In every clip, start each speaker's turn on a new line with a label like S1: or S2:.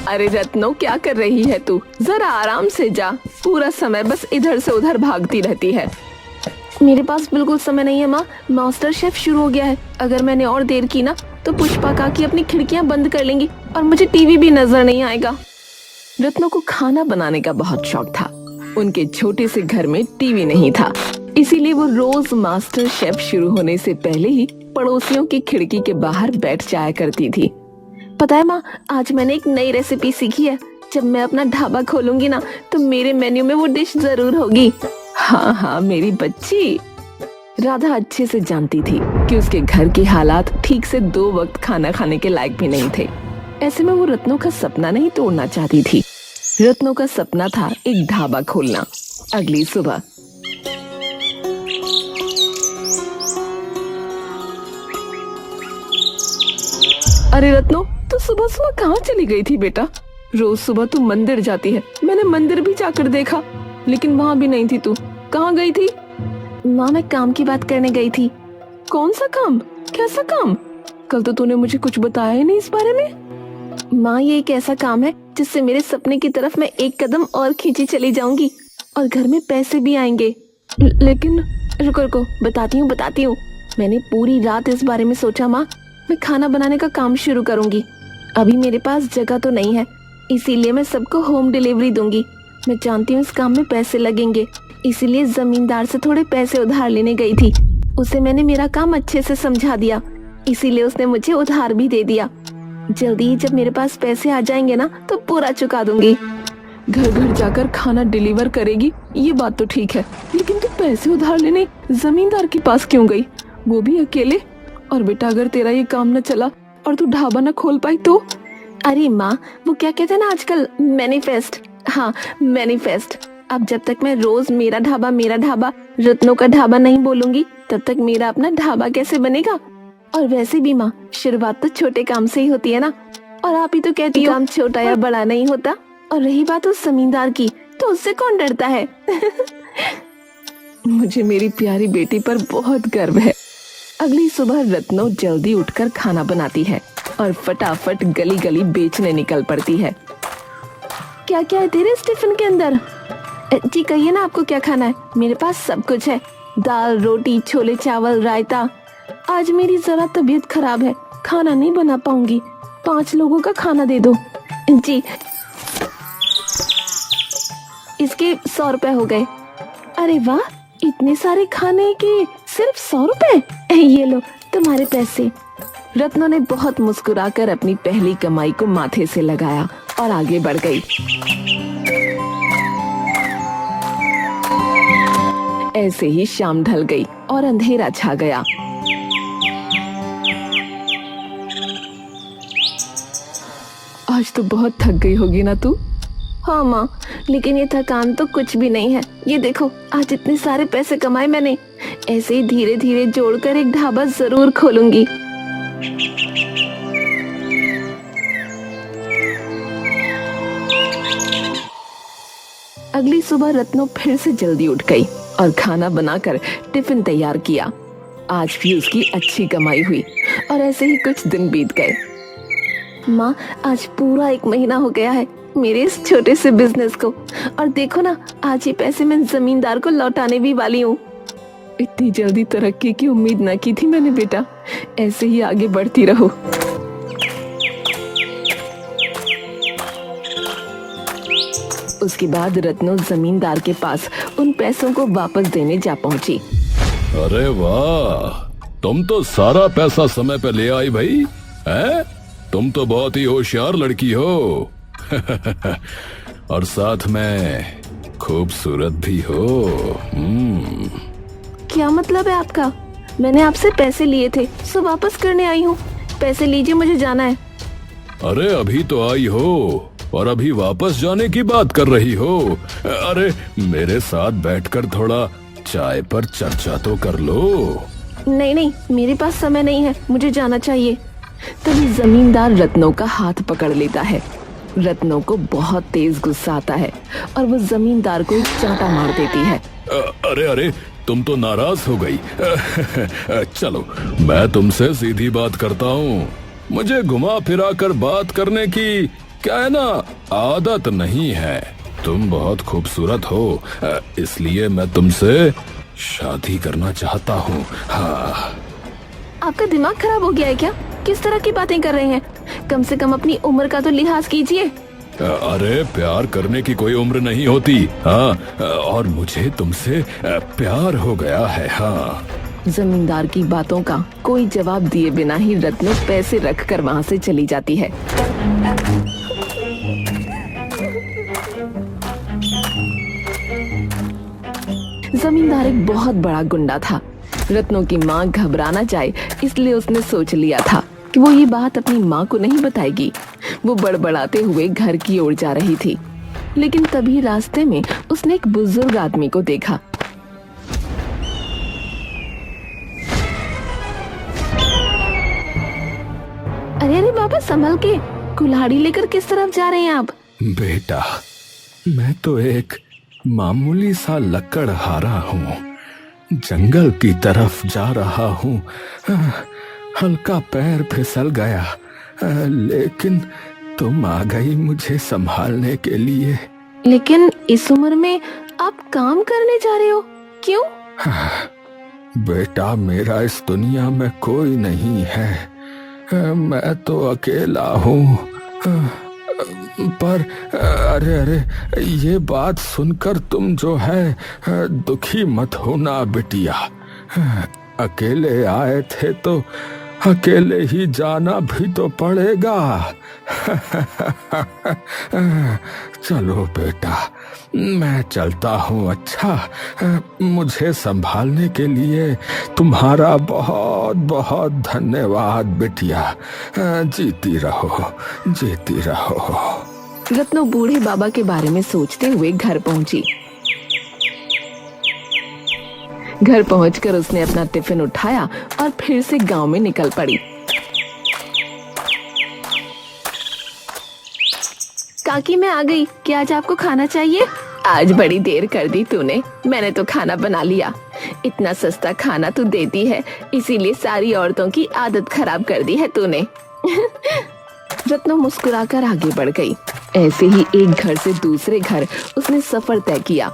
S1: अरे रत्नो, क्या कर रही है तू? जरा आराम से जा। पूरा समय बस इधर से उधर भागती रहती है। मेरे पास बिल्कुल समय नहीं है माँ। मास्टर शेफ शुरू हो गया है। अगर मैंने और देर की ना तो पुष्पा काकी अपनी खिड़कियां बंद कर लेंगी और मुझे टीवी भी नजर नहीं आएगा। रत्नो को खाना बनाने का बहुत शौक था। उनके छोटे से घर में टीवी नहीं था, इसीलिए वो रोज मास्टर शेफ शुरू होने से पहले ही पड़ोसियों की खिड़की के बाहर बैठ जाया करती थी। पता है माँ, आज मैंने एक नई रेसिपी सीखी है। जब मैं अपना ढाबा खोलूंगी ना तो मेरे मेन्यू में वो डिश जरूर होगी। हाँ हाँ मेरी बच्ची। राधा अच्छे से जानती थी कि उसके घर के हालात ठीक से 2 वक्त खाना खाने के लायक भी नहीं थे। ऐसे में वो रत्नों का सपना नहीं तोड़ना चाहती थी। रत्नों का सपना था एक ढाबा खोलना। अगली सुबह अरे रत्नो, तू सुबह सुबह कहाँ चली गई थी बेटा? रोज सुबह तू मंदिर जाती है। मैंने मंदिर भी जाकर देखा, लेकिन वहाँ भी नहीं थी तू। कहाँ गई थी? माँ, मैं काम की बात करने गई थी। कौन सा काम? कैसा काम? कल तो तूने मुझे कुछ बताया ही नहीं इस बारे में। माँ, ये एक ऐसा काम है जिससे मेरे सपने की तरफ मैं एक कदम और खींची चली जाऊंगी और घर में पैसे भी आएंगे। लेकिन रुको रुको, बताती हूँ। मैंने पूरी रात इस बारे में सोचा माँ। मैं खाना बनाने का काम शुरू करूंगी। अभी मेरे पास जगह तो नहीं है, इसीलिए मैं सबको होम डिलीवरी दूंगी। मैं जानती हूँ इस काम में पैसे लगेंगे, इसीलिए जमींदार से थोड़े पैसे उधार लेने गई थी। उसे मैंने मेरा काम अच्छे से समझा दिया, इसीलिए उसने मुझे उधार भी दे दिया। जल्दी ही जब मेरे पास पैसे आ जाएंगे ना तो पूरा चुका दूंगी। घर घर जाकर खाना डिलीवर करेगी, ये बात तो ठीक है, लेकिन तू पैसे उधार लेने जमींदार के पास क्यों गई, वो भी अकेले? और बेटा, अगर तेरा ये काम न चला और तू ढाबा न खोल पाई तो? अरे माँ, वो क्या कहते हैं ना आजकल, मैनिफेस्ट। हाँ, मैनिफेस्ट। अब जब तक मैं रोज मेरा ढाबा रत्नों का ढाबा नहीं बोलूंगी, तब तक मेरा अपना ढाबा कैसे बनेगा? और वैसे भी माँ, शुरुआत तो छोटे काम से ही होती है ना। और आप ही तो कहती हो काम छोटा या बड़ा नहीं होता। और रही बात उस जमींदार की, तो उससे कौन डरता है? मुझे मेरी प्यारी बेटी पर बहुत गर्व है। अगली सुबह रत्नो जल्दी उठकर खाना बनाती है और फटाफट गली गली बेचने निकल पड़ती है। क्या क्या है तेरे टिफिन के अंदर? जी कहिए ना, आपको क्या खाना है? मेरे पास सब कुछ है, दाल, रोटी, छोले चावल, रायता। आज मेरी जरा तबीयत खराब है, खाना नहीं बना पाऊंगी। 5 लोगों का खाना दे दो। जी, इसके 100 रुपए हो गए। अरे वाह, इतने सारे खाने के सिर्फ 100 रुपए? ये लो तुम्हारे पैसे। रत्नो ने बहुत मुस्कुराकर अपनी पहली कमाई को माथे से लगाया और आगे बढ़ गई। ऐसे ही शाम ढल गई और अंधेरा छा गया। आज तो बहुत थक गई होगी ना तू? हाँ माँ, लेकिन ये थकान तो कुछ भी नहीं है। ये देखो, आज इतने सारे पैसे कमाए मैंने। ऐसे ही धीरे धीरे जोड़कर एक ढाबा जरूर खोलूंगी। अगली सुबह रत्नो फिर से जल्दी उठ गई और खाना बनाकर टिफिन तैयार किया। आज भी उसकी अच्छी कमाई हुई और ऐसे ही कुछ दिन बीत गए। माँ, आज पूरा 1 महीना हो गया है मेरे इस छोटे से बिजनेस को, और देखो ना, आज ये पैसे मैं जमींदार को लौटाने भी वाली हूँ। इतनी जल्दी तरक्की की उम्मीद न की थी मैंने बेटा। ऐसे ही आगे बढ़ती रहो। उसके बाद रत्नो जमींदार के पास उन पैसों को वापस देने जा पहुंची।
S2: अरे वाह, तुम तो सारा पैसा समय पे ले आई भाई। हैं? तुम तो बहुत ही होशियार लड़की हो। और साथ में खूबसूरत भी हो।
S1: क्या मतलब है आपका? मैंने आपसे पैसे लिए थे, सो वापस करने आई हूँ। पैसे लीजिए, मुझे जाना है।
S2: अरे अभी तो आई हो और अभी वापस जाने की बात कर रही हो? अरे मेरे साथ बैठकर थोड़ा चाय पर चर्चा तो कर लो।
S1: नहीं, मेरे पास समय नहीं है, मुझे जाना चाहिए। तभी जमींदार रत्नो का हाथ पकड़ लेता है। रत्नो को बहुत तेज गुस्सा आता है और वो जमींदार को एक चांटा मार देती है।
S2: अरे तुम तो नाराज हो गई। चलो मैं तुमसे सीधी बात करता हूँ। मुझे घुमा फिरा कर बात करने की क्या है ना, आदत नहीं है। तुम बहुत खूबसूरत हो, इसलिए मैं तुमसे शादी करना चाहता हूँ। हाँ।
S1: आपका दिमाग खराब हो गया है क्या? किस तरह की बातें कर रहे हैं? कम से कम अपनी उम्र का तो लिहाज कीजिए।
S2: अरे प्यार करने की कोई उम्र नहीं होती। हाँ, और मुझे तुमसे प्यार हो गया है। हाँ।
S1: जमींदार की बातों का कोई जवाब दिए बिना ही रत्नो पैसे रखकर वहाँ से चली जाती है। जमींदार एक बहुत बड़ा गुंडा था। रत्नो की माँ घबरा ना जाए इसलिए उसने सोच लिया था कि वो ये बात अपनी माँ को नहीं बताएगी। वो बड़बड़ाते हुए घर की ओर जा रही थी, लेकिन तभी रास्ते में उसने एक बुजुर्ग आदमी को देखा। अरे अरे बाबा, संभल के, कुल्हाड़ी लेकर किस तरफ जा रहे हैं आप?
S2: बेटा, मैं तो एक मामूली सा लकड़हारा हूँ, जंगल की तरफ जा रहा हूँ। हल्का पैर फिसल गया, लेकिन तुम आ गई मुझे संभालने के लिए।
S1: लेकिन इस उम्र में आप काम करने जा रहे हो, क्यों?
S2: बेटा, मेरा इस दुनिया में कोई नहीं है, मैं तो अकेला हूँ। पर अरे अरे, ये बात सुनकर तुम जो है दुखी मत होना बिटिया। अकेले आए थे तो अकेले ही जाना भी तो पड़ेगा। चलो बेटा, मैं चलता हूँ। अच्छा, मुझे संभालने के लिए तुम्हारा बहुत बहुत धन्यवाद बिटिया। जीती रहो, जीती रहो।
S1: रत्नो बूढ़े बाबा के बारे में सोचते हुए घर पहुंची। घर पहुंचकर उसने अपना टिफिन उठाया और फिर से गांव में निकल पड़ी। काकी, मैं आ गई। क्या आज आपको खाना चाहिए? आज बड़ी देर कर दी तूने, मैंने तो खाना बना लिया। इतना सस्ता खाना तू देती है, इसीलिए सारी औरतों की आदत खराब कर दी है तूने। रत्नो मुस्कुराकर आगे बढ़ गई। ऐसे ही एक घर से दूसरे घर उसने सफर तय किया।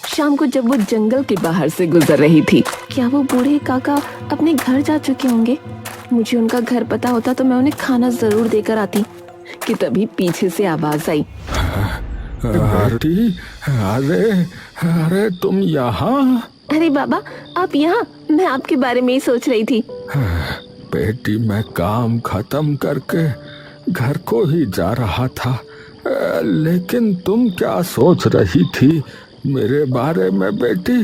S1: शाम को जब वो जंगल के बाहर से गुजर रही थी, क्या वो बूढ़े काका अपने घर जा चुके होंगे? मुझे उनका घर पता होता तो मैं उन्हें खाना जरूर देकर आती। कि तभी पीछे से आवाज आई।
S2: आरती, अरे अरे तुम यहाँ?
S1: अरे बाबा, आप यहाँ? मैं आपके बारे में ही सोच रही थी।
S2: बेटी, मैं काम खत्म करके घर को ही जा रहा था, लेकिन तुम क्या सोच रही थी मेरे बारे में बेटी?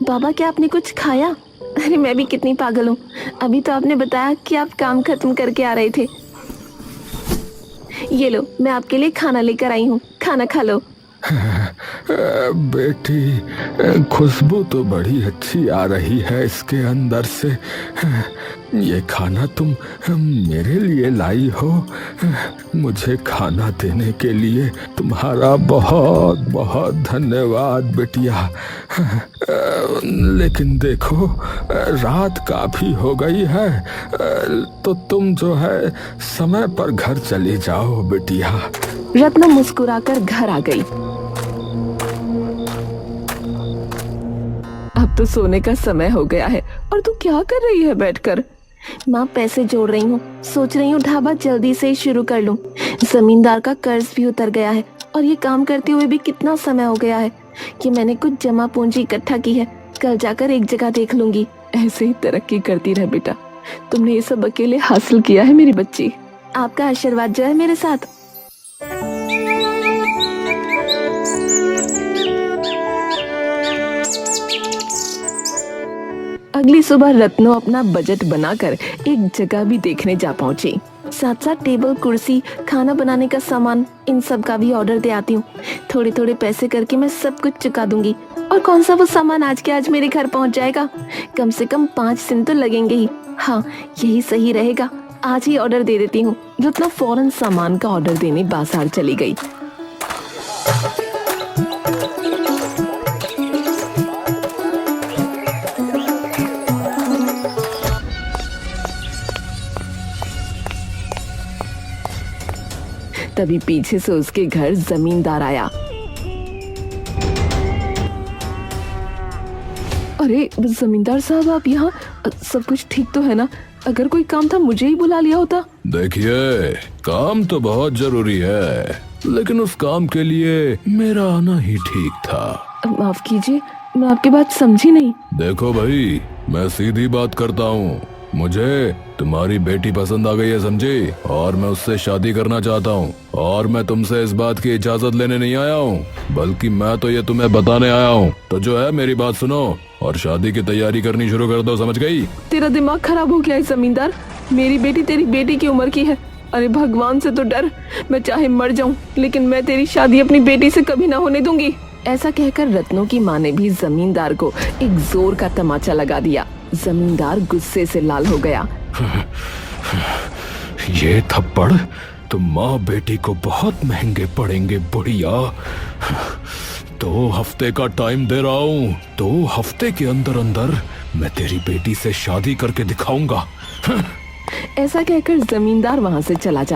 S1: बाबा, क्या आपने कुछ खाया? अरे मैं भी कितनी पागल हूँ, अभी तो आपने बताया कि आप काम खत्म करके आ रहे थे। ये लो, मैं आपके लिए खाना लेकर आई हूँ, खाना खा लो।
S2: बेटी, खुशबू तो बड़ी अच्छी आ रही है इसके अंदर से। ये खाना तुम मेरे लिए लाई हो? मुझे खाना देने के लिए तुम्हारा बहुत बहुत धन्यवाद बिटिया। लेकिन देखो, रात काफी हो गई है, तो तुम जो है समय पर घर चली जाओ बिटिया।
S1: रत्न मुस्कुराकर घर आ गई। अब तो सोने का समय हो गया है और तू क्या कर रही है बैठकर? माँ, पैसे जोड़ रही हूँ, सोच रही हूँ ढाबा जल्दी से ही शुरू कर लूँ। जमींदार का कर्ज भी उतर गया है और ये काम करते हुए भी कितना समय हो गया है कि मैंने कुछ जमा पूंजी इकट्ठा की है। कल जाकर एक जगह देख लूंगी। ऐसे ही तरक्की करती रह बेटा, तुमने ये सब अकेले हासिल किया है मेरी बच्ची। आपका आशीर्वाद जो है मेरे साथ। अगली सुबह रत्नो अपना बजट बनाकर एक जगह भी देखने जा पहुंची। साथ साथ टेबल, कुर्सी, खाना बनाने का सामान, इन सब का भी ऑर्डर दे आती हूँ। थोड़े थोड़े पैसे करके मैं सब कुछ चुका दूंगी। और कौन सा वो सामान आज के आज मेरे घर पहुंच जाएगा। कम से कम 5 दिन तो लगेंगे ही। हाँ, यही सही रहेगा, आज ही ऑर्डर दे देती हूँ। रत्नो फौरन सामान का ऑर्डर देने बाजार चली गई। तभी पीछे से उसके घर जमींदार आया। अरे जमींदार साहब, आप यहाँ? सब कुछ ठीक तो है ना? अगर कोई काम था मुझे ही बुला लिया होता।
S2: देखिए, काम तो बहुत जरूरी है, लेकिन उस काम के लिए मेरा आना ही ठीक था।
S1: माफ कीजिए, मैं आपकी बात समझी नहीं।
S2: देखो भाई, मैं सीधी बात करता हूँ। मुझे तुम्हारी बेटी पसंद आ गई है, समझी? और मैं उससे शादी करना चाहता हूँ। और मैं तुमसे इस बात की इजाजत लेने नहीं आया हूँ, बल्कि मैं तो ये तुम्हें बताने आया हूँ। तो जो है, मेरी बात सुनो और शादी की तैयारी करनी शुरू कर दो, समझ गई?
S1: तेरा दिमाग खराब हो गया है जमींदार। मेरी बेटी तेरी बेटी की उम्र की है। अरे भगवान से तो डर। मैं चाहे मर जाऊं, लेकिन मैं तेरी शादी अपनी बेटी से कभी ना होने दूंगी। ऐसा कहकर रत्नों की माँ ने भी जमींदार को एक जोर का तमाचा लगा दिया। जमींदार गुस्से से लाल हो गया।
S2: ये थप्पड़ तो माँ बेटी को बहुत महंगे पड़ेंगे बुढ़िया। 2 हफ्ते का टाइम दे रहा हूँ। 2 हफ्ते के अंदर अंदर मैं तेरी बेटी से शादी करके दिखाऊंगा।
S1: ऐसा कहकर जमींदार वहाँ से चला जाता।